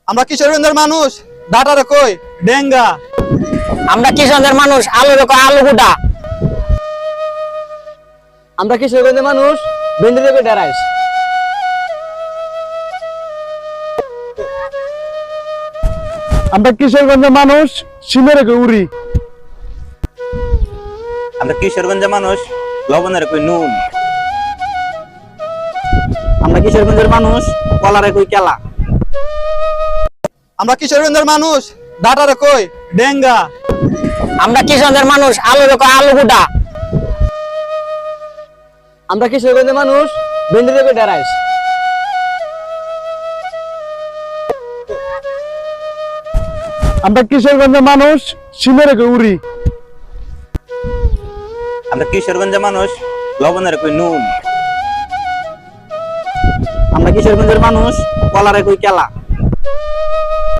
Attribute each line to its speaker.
Speaker 1: আমরা কিশোরগঞ্জের মানুষ ডাটারে কই ডেঙ্গা।
Speaker 2: আমরা কিশোরগঞ্জের মানুষ আলু কই আলু গুটা।
Speaker 3: আমরা কিশোরগঞ্জের মানুষ ভেন্ডি কই ডেরাইস।
Speaker 4: আমরা কিশোরগঞ্জের মানুষ সিমের কই উড়ি।
Speaker 5: আমরা কিশোরগঞ্জের মানুষ লবণের কই নুন।
Speaker 3: আমরা কিশোরগঞ্জের মানুষ কলারে কই কেলা।
Speaker 1: আমরা কিশোরগঞ্জের মানুষ ডাটারে কই ডেঙ্গা।
Speaker 2: আমরা কিশোরগঞ্জের মানুষ আলু কই আলু গুটা।
Speaker 3: আমরা কিশোরগঞ্জের মানুষ ভেন্ডি কই ডেরাইস।
Speaker 4: আমরা কিশোরগঞ্জের মানুষ সিমের কই উড়ি।
Speaker 5: আমরা কিশোরগঞ্জের মানুষ লবণের কই নুন।
Speaker 3: আমরা কিশোরগঞ্জের মানুষ কলারে কই কেলা।